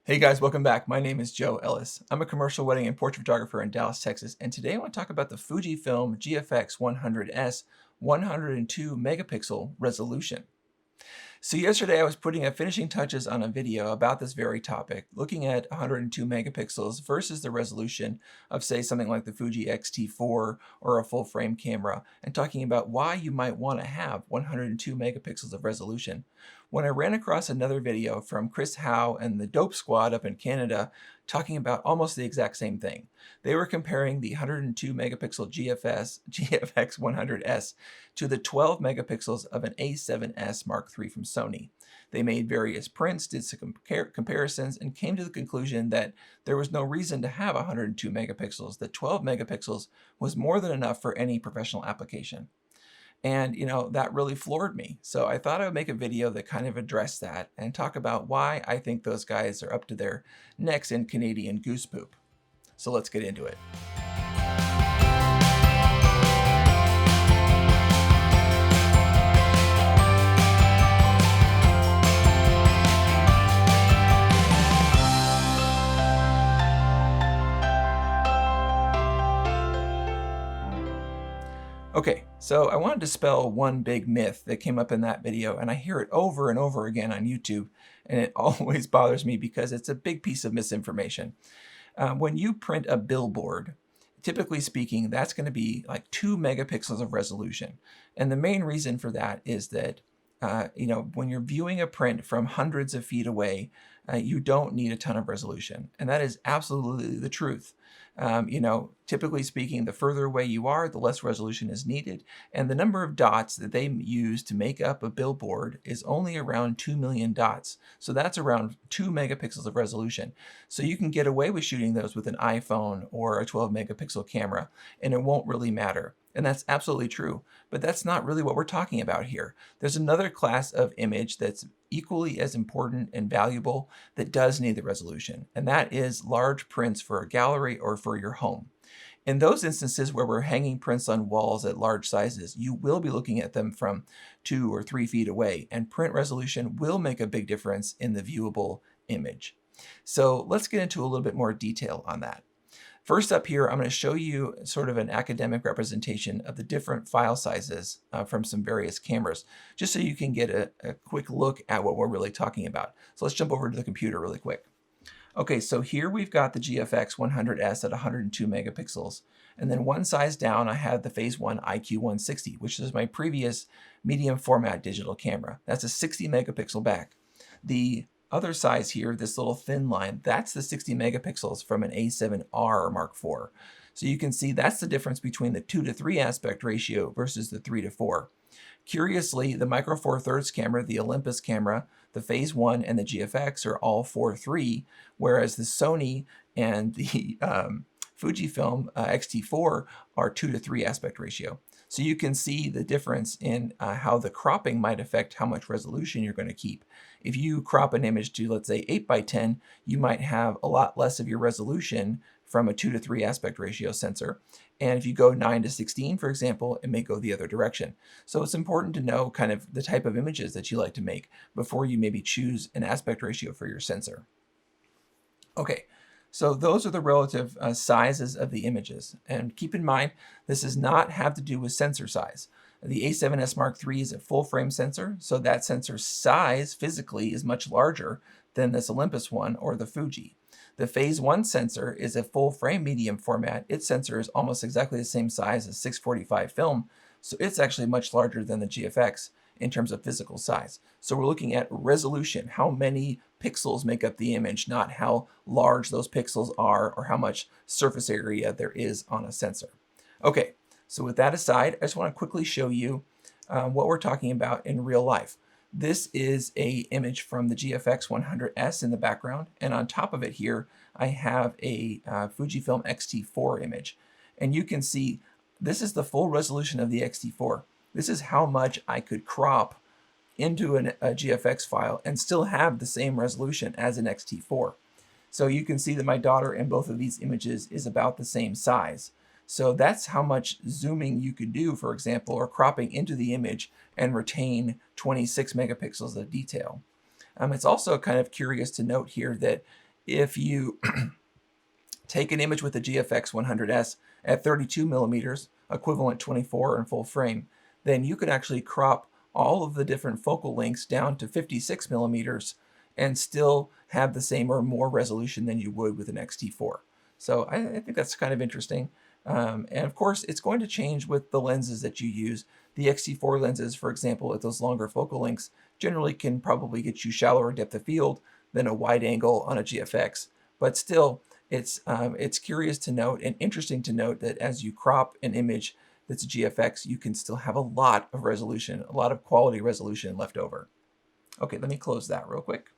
Hey guys, welcome back. My name is Joe Ellis. I'm a commercial wedding and portrait photographer in Dallas, Texas, and today I want to talk about the Fujifilm GFX100s 102 megapixel resolution. So yesterday I was putting finishing touches on a video about this very topic, looking at 102 megapixels versus the resolution of, say, something like the Fuji XT4 or a full frame camera, and talking about why you might want to have 102 megapixels of resolution. When I ran across another video from Chris Howe and the Dope Squad up in Canada talking about almost the exact same thing. They were comparing the 102 megapixel GFX100s to the 12 megapixels of an A7S Mark III from Sony. They made various prints, did some comparisons, and came to the conclusion that there was no reason to have 102 megapixels, that 12 megapixels was more than enough for any professional application. And, that really floored me. So I thought I would make a video that kind of addressed that and talk about why I think those guys are up to their necks in Canadian goose poop. So let's get into it. Okay, so I want to dispel one big myth that came up in that video, and I hear it over and over again on YouTube, and it always bothers me because it's a big piece of misinformation. When you print a billboard, typically speaking, that's going to be like 2 megapixels of resolution. And the main reason for that is that when you're viewing a print from hundreds of feet away, you don't need a ton of resolution. And that is absolutely the truth. Typically speaking, the further away you are, the less resolution is needed. And the number of dots that they use to make up a billboard is only around 2 million dots. So that's around 2 megapixels of resolution. So you can get away with shooting those with an iPhone or a 12 megapixel camera, and it won't really matter. And that's absolutely true, but that's not really what we're talking about here. There's another class of image that's equally as important and valuable that does need the resolution, and that is large prints for a gallery or for your home. In those instances where we're hanging prints on walls at large sizes, you will be looking at them from 2 or 3 feet away, and print resolution will make a big difference in the viewable image. So let's get into a little bit more detail on that. First up here, I'm going to show you sort of an academic representation of the different file sizes from some various cameras, just so you can get a quick look at what we're really talking about. So let's jump over to the computer really quick. Okay, so here we've got the GFX100s at 102 megapixels. And then one size down, I have the Phase 1 IQ160, which is my previous medium format digital camera. That's a 60 megapixel back. The other size here, this little thin line, that's the 60 megapixels from an A7R Mark IV. So you can see that's the difference between the 2:3 aspect ratio versus the 3:4. Curiously, the Micro Four Thirds camera, the Olympus camera, the Phase 1, and the GFX are all 4:3, whereas the Sony and the Fujifilm XT4 are 2:3 aspect ratio. So you can see the difference in how the cropping might affect how much resolution you're going to keep. If you crop an image to, let's say, 8:10, you might have a lot less of your resolution from a 2:3 aspect ratio sensor. And if you go 9:16, for example, it may go the other direction. So it's important to know kind of the type of images that you like to make before you maybe choose an aspect ratio for your sensor. Okay. So those are the relative sizes of the images. And keep in mind, this does not have to do with sensor size. The A7S Mark III is a full frame sensor, so that sensor size physically is much larger than this Olympus one or the Fuji. The Phase 1 sensor is a full frame medium format. Its sensor is almost exactly the same size as 645 film, so it's actually much larger than the GFX in terms of physical size. So we're looking at resolution, how many pixels make up the image, not how large those pixels are or how much surface area there is on a sensor. Okay, so with that aside, I just want to quickly show you what we're talking about in real life. This is an image from the GFX100s in the background, and on top of it here, I have a Fujifilm XT4 image. And you can see this is the full resolution of the XT4. This is how much I could crop into a GFX file and still have the same resolution as an XT4. So you can see that my daughter in both of these images is about the same size. So that's how much zooming you could do, for example, or cropping into the image and retain 26 megapixels of detail. It's also kind of curious to note here that if you take an image with the GFX100s at 32 millimeters, equivalent 24 in full frame, then you could actually crop all of the different focal lengths down to 56 millimeters and still have the same or more resolution than you would with an XT4. So I think that's kind of interesting. And of course, it's going to change with the lenses that you use. The XT4 lenses, for example, at those longer focal lengths, generally can probably get you shallower depth of field than a wide angle on a GFX. But still, it's curious to note and interesting to note that as you crop an image that's a GFX, you can still have a lot of resolution, a lot of quality resolution left over. Okay, let me close that real quick.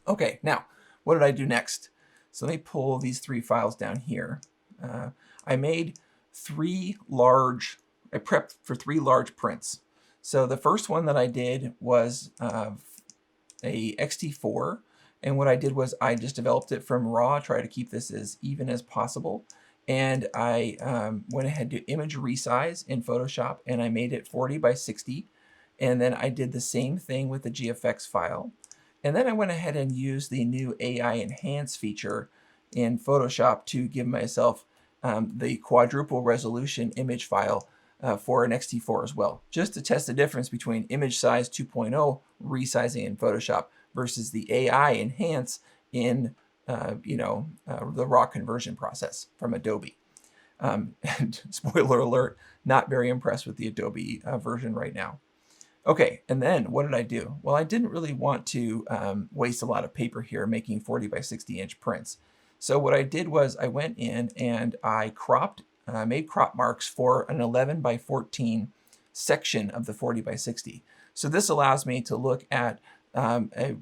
Okay, now, what did I do next? So let me pull these 3 files down here. I made I prepped for 3 large prints. So the first one that I did was a XT4, and what I did was I just developed it from raw, try to keep this as even as possible, and I went ahead to image resize in Photoshop, and I made it 40 by 60, and then I did the same thing with the GFX file. And then I went ahead and used the new AI Enhance feature in Photoshop to give myself the quadruple resolution image file for an XT4 as well, just to test the difference between image size 2.0 resizing in Photoshop versus the AI Enhance in the raw conversion process from Adobe. And spoiler alert, not very impressed with the Adobe version right now. Okay, and then what did I do? Well, I didn't really want to waste a lot of paper here making 40 by 60 inch prints. So what I did was I went in and I made crop marks for an 11 by 14 section of the 40 by 60. So this allows me to look at a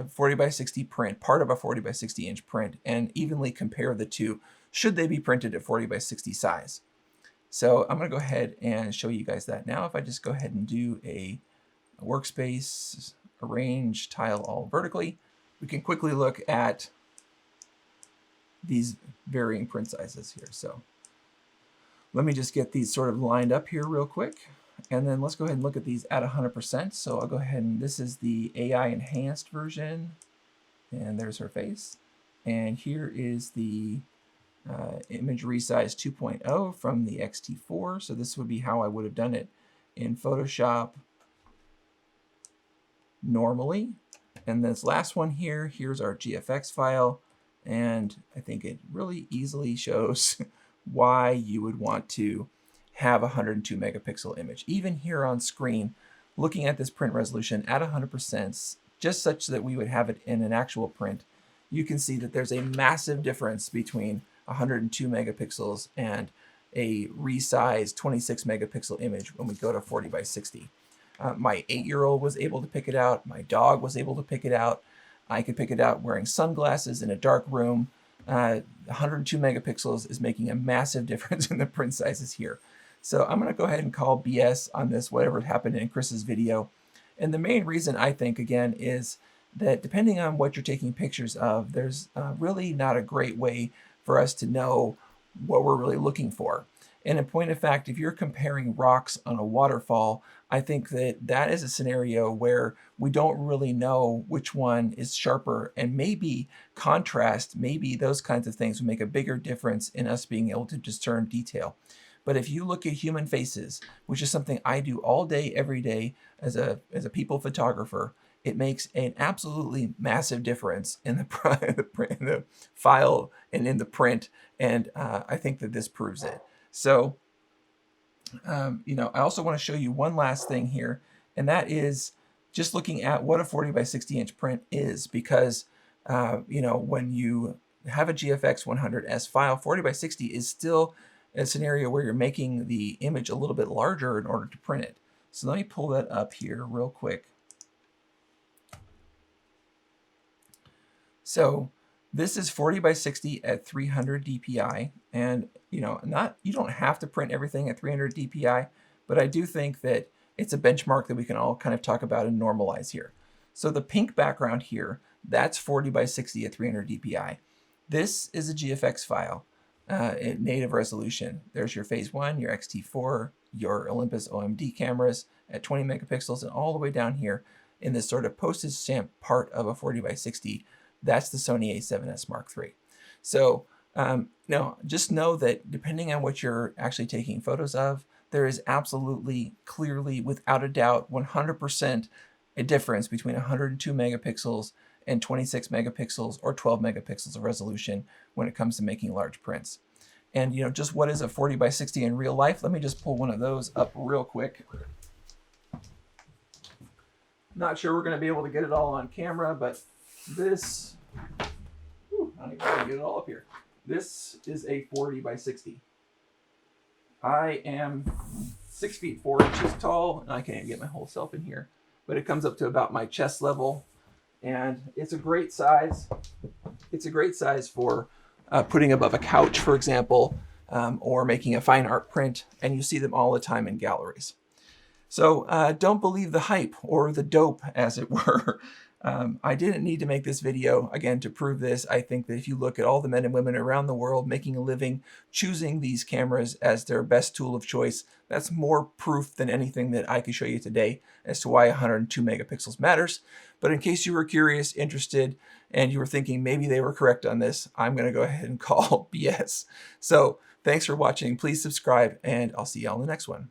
40 by 60 print, part of a 40 by 60 inch print, and evenly compare the two, should they be printed at 40 by 60 size. So I'm going to go ahead and show you guys that now. If I just go ahead and do a workspace, arrange, tile all vertically, we can quickly look at these varying print sizes here. So let me just get these sort of lined up here real quick. And then let's go ahead and look at these at 100%. So I'll go ahead and this is the AI enhanced version. And there's her face. And here is the image resize 2.0 from the XT4. So this would be how I would have done it in Photoshop normally. And this last one here, here's our GFX file. And I think it really easily shows why you would want to have a 102 megapixel image. Even here on screen, looking at this print resolution at 100%, just such that we would have it in an actual print, you can see that there's a massive difference between 102 megapixels and a resized 26 megapixel image when we go to 40 by 60. My 8-year-old was able to pick it out. My dog was able to pick it out. I could pick it out wearing sunglasses in a dark room. 102 megapixels is making a massive difference in the print sizes here. So I'm going to go ahead and call BS on this, whatever happened in Chris's video. And the main reason I think, again, is that depending on what you're taking pictures of, there's really not a great way for us to know what we're really looking for. And in point of fact, if you're comparing rocks on a waterfall, I think that that is a scenario where we don't really know which one is sharper, and maybe contrast, maybe those kinds of things will make a bigger difference in us being able to discern detail. But if you look at human faces, which is something I do all day, every day as a people photographer, it makes an absolutely massive difference in the file and in the print, and I think that this proves it. So, I also want to show you one last thing here, and that is just looking at what a 40 by 60 inch print is, because, when you have a GFX100s file, 40 by 60 is still a scenario where you're making the image a little bit larger in order to print it. So let me pull that up here real quick. So this is 40 by 60 at 300 DPI, and you don't have to print everything at 300 DPI, but I do think that it's a benchmark that we can all kind of talk about and normalize here. So the pink background here, that's 40 by 60 at 300 DPI. This is a GFX file in native resolution. There's your phase 1, your XT4, your Olympus OMD cameras at 20 megapixels, and all the way down here, in this sort of postage stamp part of a 40x60, that's the Sony a7S Mark III. So just know that depending on what you're actually taking photos of, there is absolutely, clearly, without a doubt, 100% a difference between 102 megapixels and 26 megapixels or 12 megapixels of resolution when it comes to making large prints. And just what is a 40x60 in real life? Let me just pull one of those up real quick. Not sure we're going to be able to get it all on camera, but this, I don't even know how to get it all up here. This is a 40x60. I am 6 feet 4 inches tall, and I can't even get my whole self in here, but it comes up to about my chest level, and it's a great size. It's a great size for putting above a couch, for example, or making a fine art print, and you see them all the time in galleries. So don't believe the hype or the dope, as it were. I didn't need to make this video, again, to prove this. I think that if you look at all the men and women around the world making a living, choosing these cameras as their best tool of choice, that's more proof than anything that I could show you today as to why 102 megapixels matters. But in case you were curious, interested, and you were thinking maybe they were correct on this, I'm going to go ahead and call BS. So thanks for watching. Please subscribe, and I'll see you on the next one.